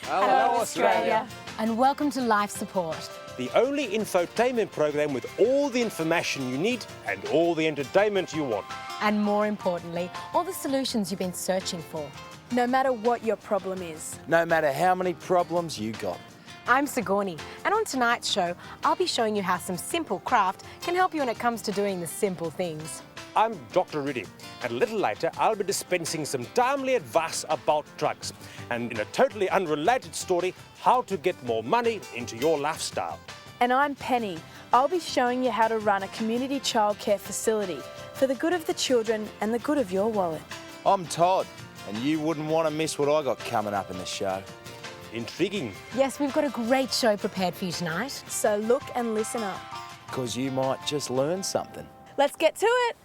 Hello, Australia. And welcome to Life Support. The only infotainment program with all the information you need and all the entertainment you want. And more importantly, all the solutions you've been searching for. No matter what your problem is. No matter how many problems you got. I'm Sigourney, and on tonight's show, I'll be showing you how some simple craft can help you when it comes to doing the simple things. I'm Dr. Riddy, and a little later I'll be dispensing some timely advice about drugs, and in a totally unrelated story, how to get more money into your lifestyle. And I'm Penny. I'll be showing you how to run a community childcare facility for the good of the children and the good of your wallet. I'm Todd, and you wouldn't want to miss what I got coming up in the show. Intriguing. Yes, we've got a great show prepared for you tonight. So look and listen up. Because you might just learn something. Let's get to it.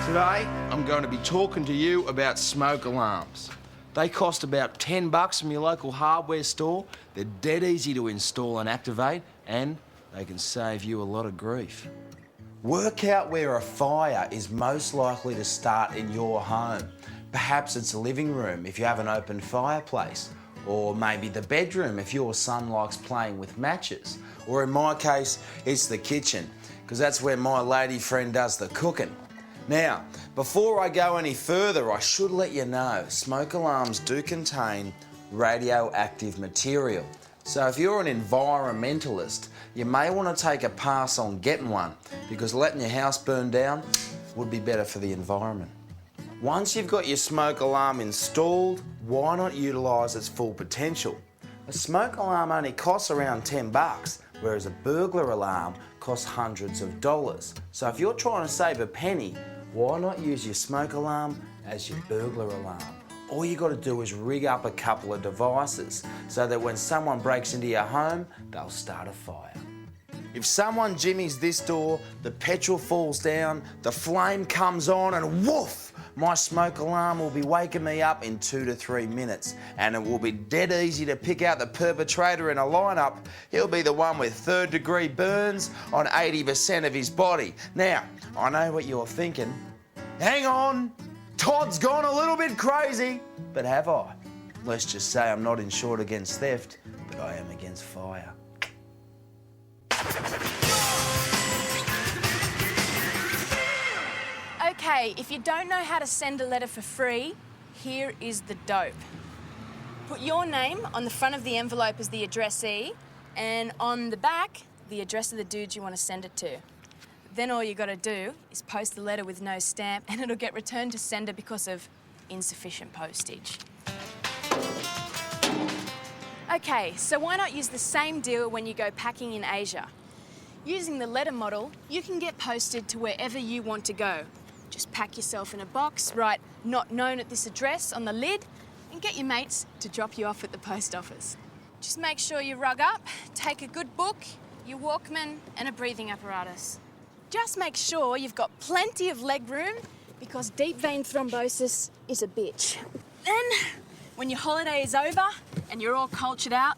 Today, I'm going to be talking to you about smoke alarms. They cost about $10 from your local hardware store. They're dead easy to install and activate, and they can save you a lot of grief. Work out where a fire is most likely to start in your home. Perhaps it's the living room if you have an open fireplace, or maybe the bedroom if your son likes playing with matches, or in my case, it's the kitchen, because that's where my lady friend does the cooking. Now, before I go any further, I should let you know smoke alarms do contain radioactive material. So if you're an environmentalist, you may want to take a pass on getting one, because letting your house burn down would be better for the environment. Once you've got your smoke alarm installed, why not utilise its full potential? A smoke alarm only costs around $10, whereas a burglar alarm costs hundreds of dollars. So if you're trying to save a penny, why not use your smoke alarm as your burglar alarm? All you got to do is rig up a couple of devices so that when someone breaks into your home, they'll start a fire. If someone jimmies this door, the petrol falls down, the flame comes on, and woof! My smoke alarm will be waking me up in 2 to 3 minutes, and it will be dead easy to pick out the perpetrator in a lineup. He'll be the one with third-degree burns on 80% of his body. Now, I know what you're thinking. Hang on, Todd's gone a little bit crazy. But have I? Let's just say I'm not insured against theft, but I am against fire. Okay, if you don't know how to send a letter for free, here is the dope. Put your name on the front of the envelope as the addressee, and on the back, the address of the dude you want to send it to. Then all you got to do is post the letter with no stamp, and it'll get returned to sender because of insufficient postage. Okay, so why not use the same deal when you go packing in Asia? Using the letter model, you can get posted to wherever you want to go. Just pack yourself in a box, write "not known at this address" on the lid, and get your mates to drop you off at the post office. Just make sure you rug up, take a good book, your Walkman, and a breathing apparatus. Just make sure you've got plenty of leg room, because deep vein thrombosis is a bitch. Then, when your holiday is over and you're all cultured out,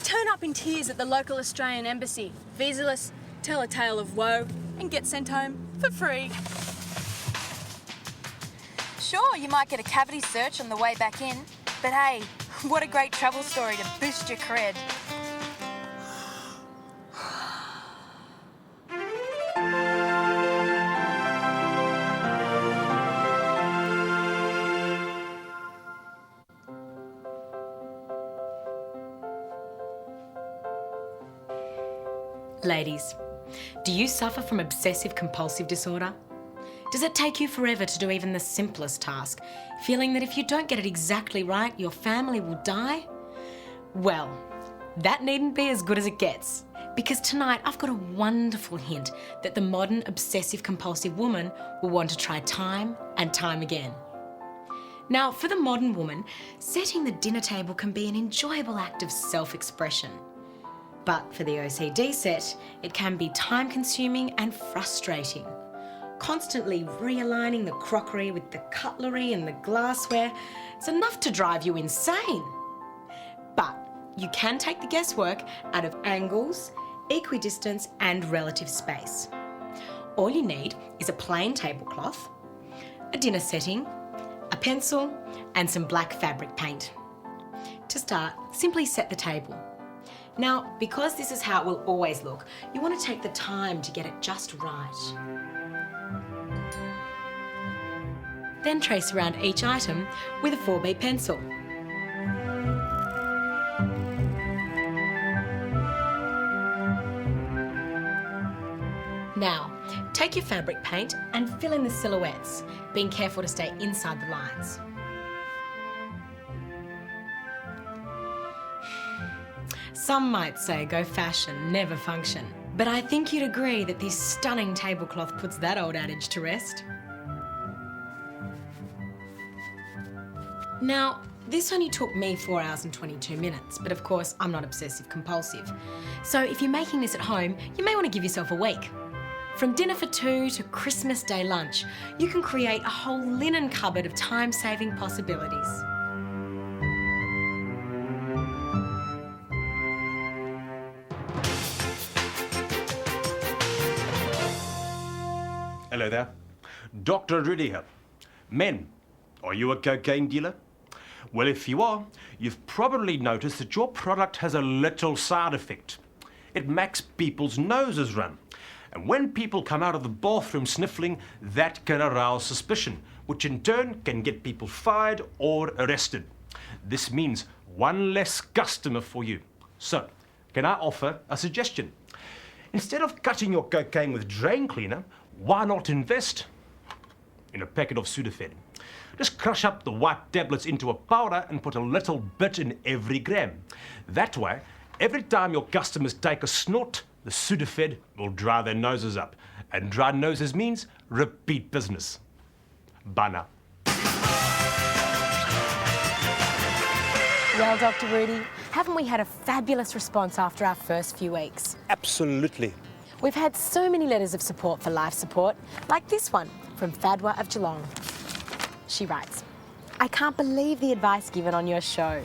turn up in tears at the local Australian embassy, visaless, tell a tale of woe, and get sent home for free. Sure, you might get a cavity search on the way back in, but hey, what a great travel story to boost your cred. Ladies, do you suffer from obsessive-compulsive disorder? Does it take you forever to do even the simplest task, feeling that if you don't get it exactly right, your family will die? Well, that needn't be as good as it gets, because tonight I've got a wonderful hint that the modern obsessive-compulsive woman will want to try time and time again. Now, for the modern woman, setting the dinner table can be an enjoyable act of self-expression. But for the OCD set, it can be time-consuming and frustrating. Constantly realigning the crockery with the cutlery and the glassware, it's enough to drive you insane. But you can take the guesswork out of angles, equidistance and relative space. All you need is a plain tablecloth, a dinner setting, a pencil, and some black fabric paint. To start, simply set the table. Now, because this is how it will always look, you want to take the time to get it just right. Then trace around each item with a 4B pencil. Now, take your fabric paint and fill in the silhouettes, being careful to stay inside the lines. Some might say go fashion, never function. But I think you'd agree that this stunning tablecloth puts that old adage to rest. Now, this only took me 4 hours and 22 minutes, but of course I'm not obsessive compulsive. So if you're making this at home, you may want to give yourself a week. From dinner for two to Christmas Day lunch, you can create a whole linen cupboard of time-saving possibilities. Hello there. Dr. Rudy here. Men, are you a cocaine dealer? Well, if you are, you've probably noticed that your product has a little side effect. It makes people's noses run. And when people come out of the bathroom sniffling, that can arouse suspicion, which in turn can get people fired or arrested. This means one less customer for you. So, can I offer a suggestion? Instead of cutting your cocaine with drain cleaner, why not invest in a packet of Sudafed? Just crush up the white tablets into a powder and put a little bit in every gram. That way, every time your customers take a snort, the Sudafed will dry their noses up. And dry noses means repeat business. Bye now. Well, Dr. Rudy, haven't we had a fabulous response after our first few weeks? Absolutely. We've had so many letters of support for life support, like this one from Fadwa of Geelong. She writes, I can't believe the advice given on your show.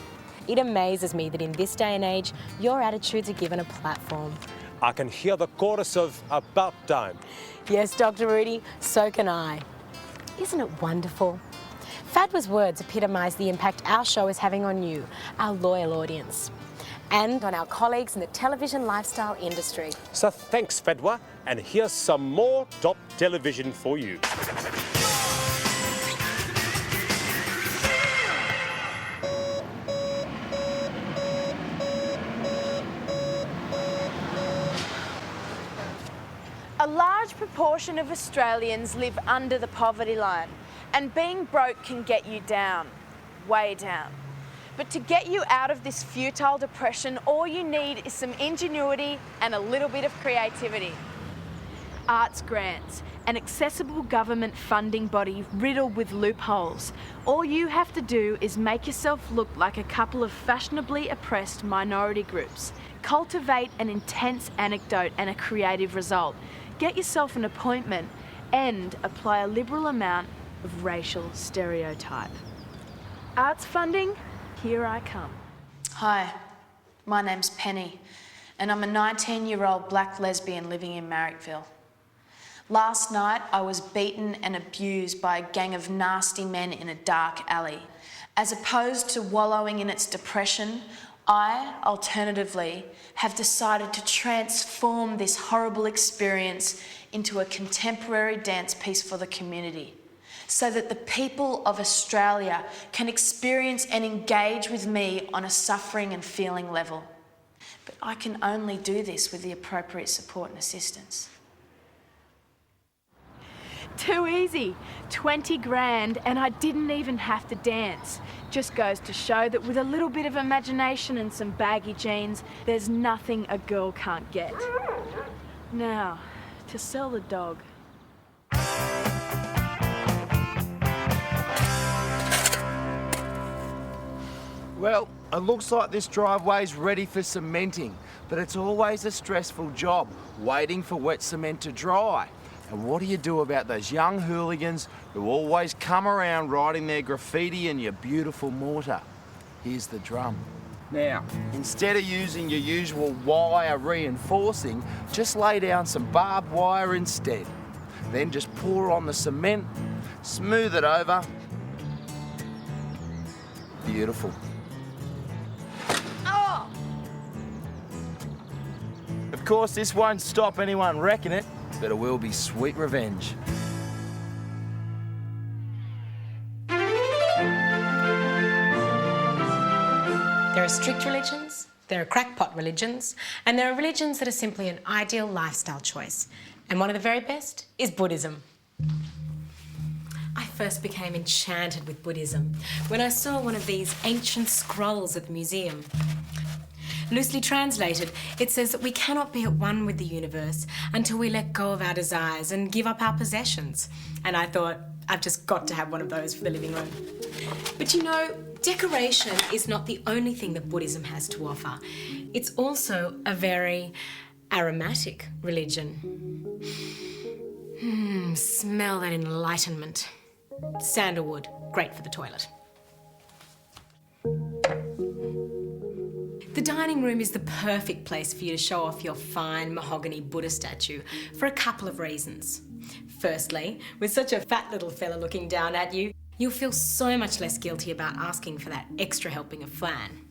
It amazes me that in this day and age, your attitudes are given a platform. I can hear the chorus of About Time. Yes, Dr. Rudy, so can I. Isn't it wonderful? Fadwa's words epitomise the impact our show is having on you, our loyal audience, and on our colleagues in the television lifestyle industry. So thanks, Fadwa, and here's some more top television for you. A large proportion of Australians live under the poverty line, and being broke can get you down, way down. But to get you out of this futile depression, all you need is some ingenuity and a little bit of creativity. Arts grants, an accessible government funding body riddled with loopholes. All you have to do is make yourself look like a couple of fashionably oppressed minority groups. Cultivate an intense anecdote and a creative result. Get yourself an appointment and apply a liberal amount of racial stereotype. Arts funding, here I come. Hi, my name's Penny, and I'm a 19-year-old black lesbian living in Marrickville. Last night, I was beaten and abused by a gang of nasty men in a dark alley. As opposed to wallowing in its depression, I, alternatively, have decided to transform this horrible experience into a contemporary dance piece for the community, so that the people of Australia can experience and engage with me on a suffering and feeling level. But I can only do this with the appropriate support and assistance. Too easy. 20 grand and I didn't even have to dance. Just goes to show that with a little bit of imagination and some baggy jeans, there's nothing a girl can't get. Now, to sell the dog. Well, it looks like this driveway's ready for cementing, but it's always a stressful job, waiting for wet cement to dry. And what do you do about those young hooligans who always come around writing their graffiti in your beautiful mortar? Here's the drum. Now, instead of using your usual wire reinforcing, just lay down some barbed wire instead. Then just pour on the cement, smooth it over, beautiful. Of course, this won't stop anyone wrecking it, but it will be sweet revenge. There are strict religions, there are crackpot religions, and there are religions that are simply an ideal lifestyle choice. And one of the very best is Buddhism. I first became enchanted with Buddhism when I saw one of these ancient scrolls at the museum. Loosely translated, it says that we cannot be at one with the universe until we let go of our desires and give up our possessions. And I thought, I've just got to have one of those for the living room. But you know, decoration is not the only thing that Buddhism has to offer. It's also a very aromatic religion. Smell that enlightenment. Sandalwood, great for the toilet. The dining room is the perfect place for you to show off your fine mahogany Buddha statue for a couple of reasons. Firstly, with such a fat little fella looking down at you, you'll feel so much less guilty about asking for that extra helping of flan.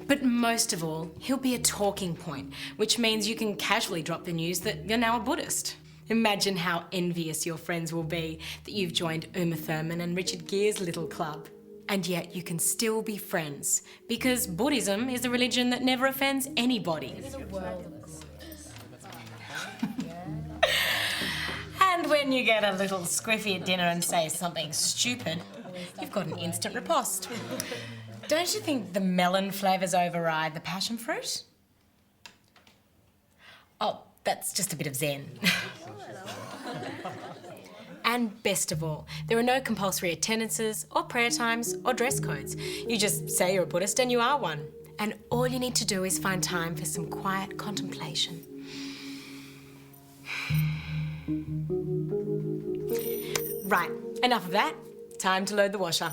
But most of all, he'll be a talking point, which means you can casually drop the news that you're now a Buddhist. Imagine how envious your friends will be that you've joined Uma Thurman and Richard Gere's little club. And yet you can still be friends, because Buddhism is a religion that never offends anybody. And when you get a little squiffy at dinner and say something stupid, you've got an instant riposte. Don't you think the melon flavours override the passion fruit? Oh, that's just a bit of Zen. And best of all, there are no compulsory attendances or prayer times or dress codes. You just say you're a Buddhist and you are one. And all you need to do is find time for some quiet contemplation. Right, enough of that. Time to load the washer.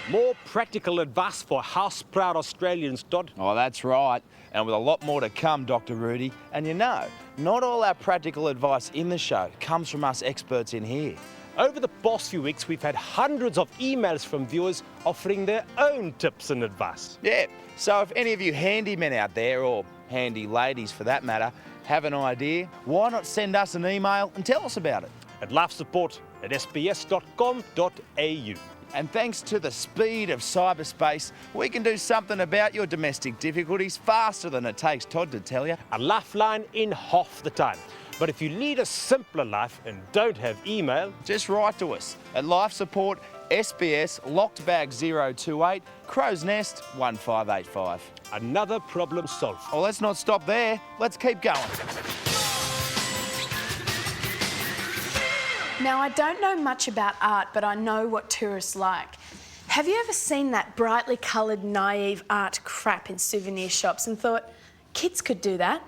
More practical advice for house-proud Australians, Todd. Oh, that's right. And with a lot more to come, Dr. Rudy. And you know, not all our practical advice in the show comes from us experts in here. Over the past few weeks, we've had hundreds of emails from viewers offering their own tips and advice. Yeah, so if any of you handymen out there, or handy ladies for that matter, have an idea, why not send us an email and tell us about it? At lifesupport@sbs.com.au. And thanks to the speed of cyberspace, we can do something about your domestic difficulties faster than it takes Todd to tell you. A lifeline in half the time. But if you lead a simpler life and don't have email, just write to us at Life Support, SBS, Locked Bag 028, Crow's Nest 1585. another problem solved. Oh, let's not stop there. Let's keep going. Now, I don't know much about art, but I know what tourists like. Have you ever seen that brightly coloured, naive art crap in souvenir shops and thought, kids could do that?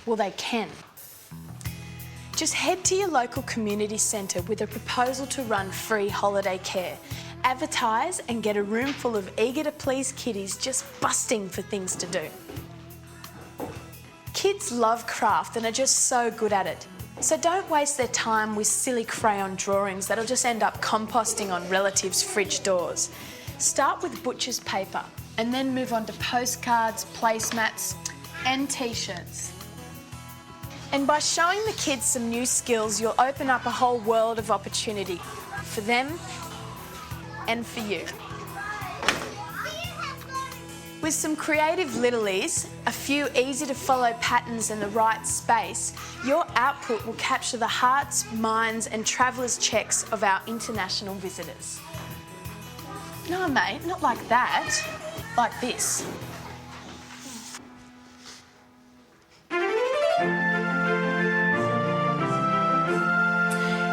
Well, they can. Just head to your local community centre with a proposal to run free holiday care. Advertise and get a room full of eager-to-please kiddies just busting for things to do. Kids love craft and are just so good at it. So don't waste their time with silly crayon drawings that'll just end up composting on relatives' fridge doors. Start with butcher's paper and then move on to postcards, placemats and t-shirts. And by showing the kids some new skills, you'll open up a whole world of opportunity for them and for you. With some creative littlies, a few easy-to-follow patterns and the right space, your output will capture the hearts, minds and travellers' checks of our international visitors. No, mate, not like that. Like this.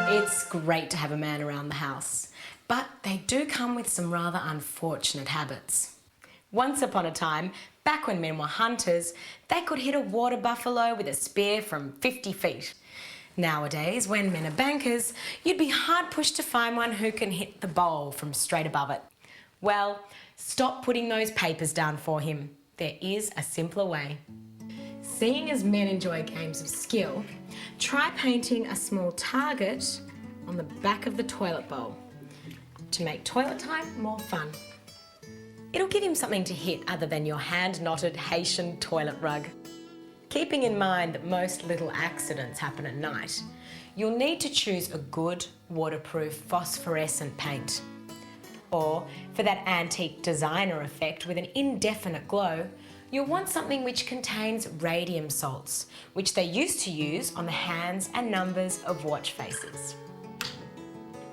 It's great to have a man around the house, but they do come with some rather unfortunate habits. Once upon a time, back when men were hunters, they could hit a water buffalo with a spear from 50 feet. Nowadays, when men are bankers, you'd be hard-pushed to find one who can hit the bowl from straight above it. Well, stop putting those papers down for him. There is a simpler way. Seeing as men enjoy games of skill, try painting a small target on the back of the toilet bowl to make toilet time more fun. It'll give him something to hit other than your hand-knotted Haitian toilet rug. Keeping in mind that most little accidents happen at night, you'll need to choose a good waterproof phosphorescent paint. Or, for that antique designer effect with an indefinite glow, you'll want something which contains radium salts, which they used to use on the hands and numbers of watch faces.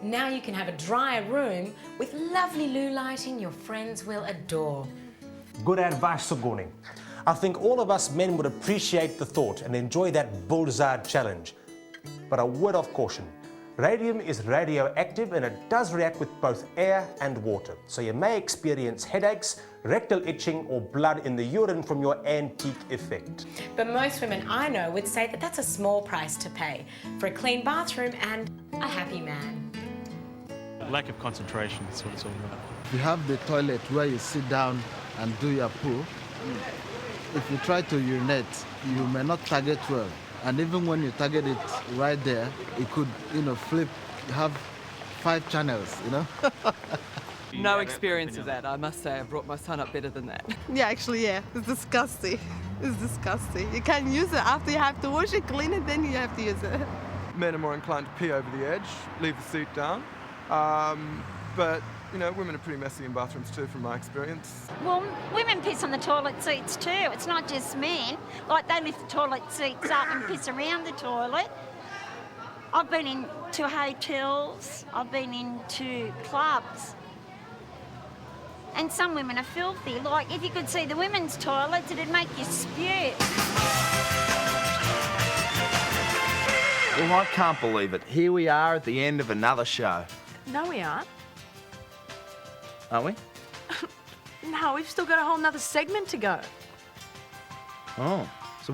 Now you can have a drier room with lovely loo lighting your friends will adore. Good advice, Sigourney. I think all of us men would appreciate the thought and enjoy that bullseye challenge. But a word of caution. Radium is radioactive and it does react with both air and water, so you may experience headaches, rectal itching or blood in the urine from your antique effect. But most women I know would say that that's a small price to pay for a clean bathroom and a happy man. Lack of concentration is what it's all about. You have the toilet where you sit down and do your poo. If you try to urinate, you may not target well. And even when you target it right there, it could, flip, have 5 channels, No experience of that, I must say. I brought my son up better than that. Yeah, actually, yeah. It's disgusting. It's disgusting. You can't use it after you have to wash it, clean it, then you have to use it. Men are more inclined to pee over the edge, leave the seat down. But, women are pretty messy in bathrooms too, from my experience. Well, women piss on the toilet seats too. It's not just men. Like, they lift the toilet seats up and piss around the toilet. I've been into hotels, I've been into clubs. And some women are filthy. Like, if you could see the women's toilets, it'd make you spew. Well, I can't believe it. Here we are at the end of another show. No, we aren't. Aren't we? No, we've still got a whole nother segment to go. Oh, so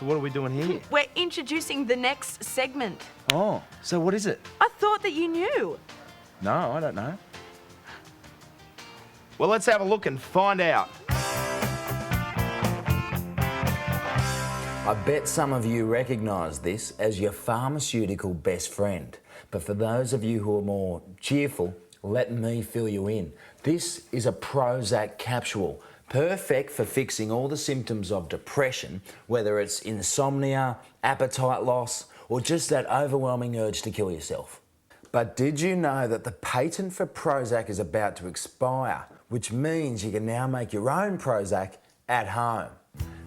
what are we doing here? We're introducing the next segment. Oh, so what is it? I thought that you knew. No, I don't know. Well, let's have a look and find out. I bet some of you recognise this as your pharmaceutical best friend. But for those of you who are more cheerful, let me fill you in. This is a Prozac capsule, perfect for fixing all the symptoms of depression, whether it's insomnia, appetite loss, or just that overwhelming urge to kill yourself. But did you know that the patent for Prozac is about to expire, which means you can now make your own Prozac at home?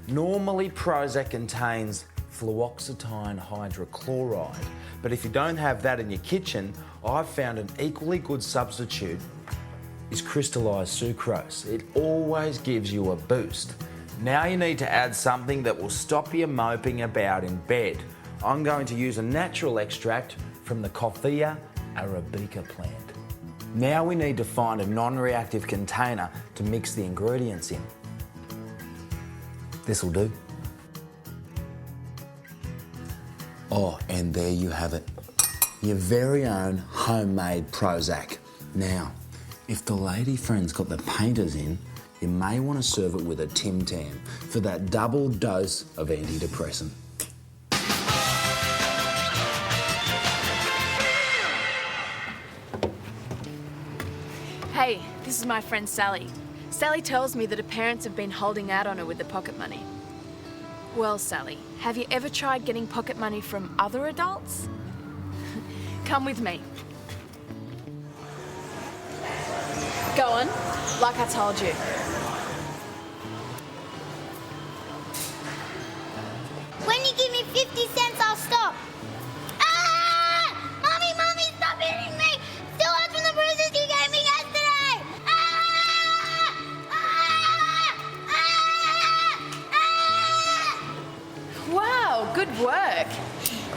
Normally, Prozac contains fluoxetine hydrochloride, but if you don't have that in your kitchen, I've found an equally good substitute is crystallised sucrose. It always gives you a boost. Now you need to add something that will stop you moping about in bed. I'm going to use a natural extract from the Coffea arabica plant. Now we need to find a non-reactive container to mix the ingredients in. This'll do. Oh, and there you have it. Your very own homemade Prozac. Now, if the lady friend's got the painters in, you may want to serve it with a Tim Tam for that double dose of antidepressant. Hey, this is my friend Sally. Sally tells me that her parents have been holding out on her with the pocket money. Well, Sally, have you ever tried getting pocket money from other adults? Come with me. Go on, like I told you. When you give me 50 cents, I'll stop. Ah! Mommy, stop hitting me! Still has from the bruises you gave me yesterday! Ah! Ah! Ah! Ah! Wow, good work.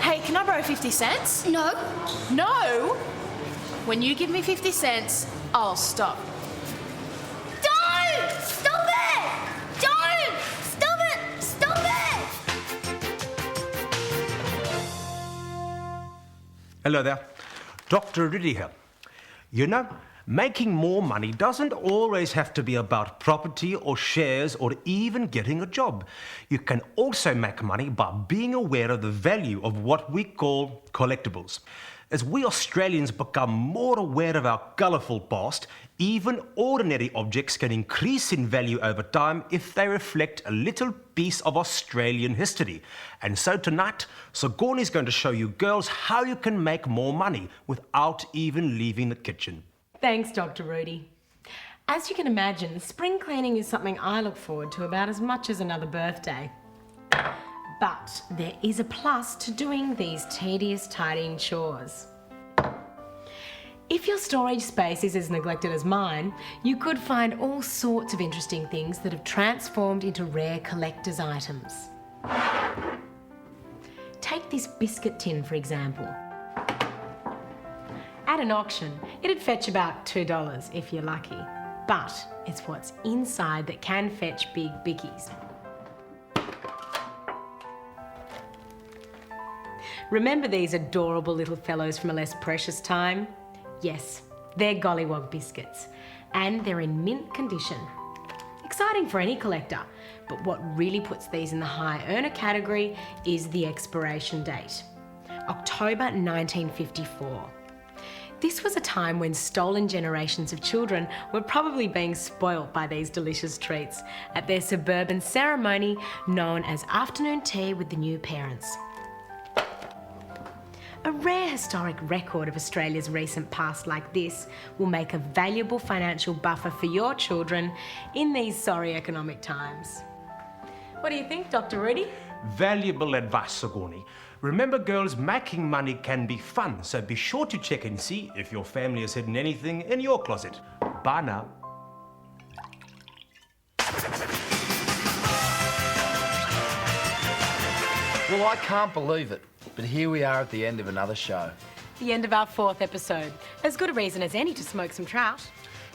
Hey, can I borrow 50 cents? No. No? When you give me 50 cents, I'll stop. Don't! Stop it! Don't! Stop it! Stop it! Hello there. Dr. Riddy here. You know, Making more money doesn't always have to be about property or shares or even getting a job. You can also make money by being aware of the value of what we call collectibles. As we Australians become more aware of our colourful past, even ordinary objects can increase in value over time if they reflect a little piece of Australian history. And so tonight, Sigourney is going to show you girls how you can make more money without even leaving the kitchen. Thanks, Dr. Rudy. As you can imagine, spring cleaning is something I look forward to about as much as another birthday. But there is a plus to doing these tedious tidying chores. If your storage space is as neglected as mine, you could find all sorts of interesting things that have transformed into rare collector's items. Take this biscuit tin, for example. At an auction, it'd fetch about $2 if you're lucky. But it's what's inside that can fetch big bickies. Remember these adorable little fellows from a less precious time? Yes, they're Gollywog biscuits, and they're in mint condition. Exciting for any collector, but what really puts these in the high earner category is the expiration date. October 1954. This was a time when stolen generations of children were probably being spoilt by these delicious treats at their suburban ceremony known as afternoon tea with the new parents. A rare historic record of Australia's recent past like this will make a valuable financial buffer for your children in these sorry economic times. What do you think, Dr. Rudy? Valuable advice, Sigourney. Remember, girls, making money can be fun, so be sure to check and see if your family has hidden anything in your closet. Bye now. Well, I can't believe it, but here we are at the end of another show. The end of our 4th episode. As good a reason as any to smoke some trout.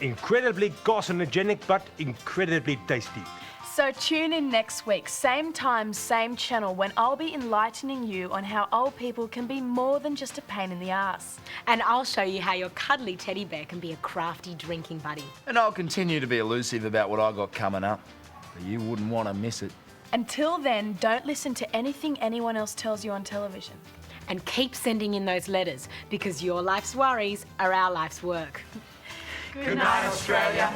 Incredibly carcinogenic, but incredibly tasty. So tune in next week, same time, same channel, when I'll be enlightening you on how old people can be more than just a pain in the ass. And I'll show you how your cuddly teddy bear can be a crafty drinking buddy. And I'll continue to be elusive about what I got coming up, but you wouldn't want to miss it. Until then, don't listen to anything anyone else tells you on television. And keep sending in those letters, because your life's worries are our life's work. Good night, Australia.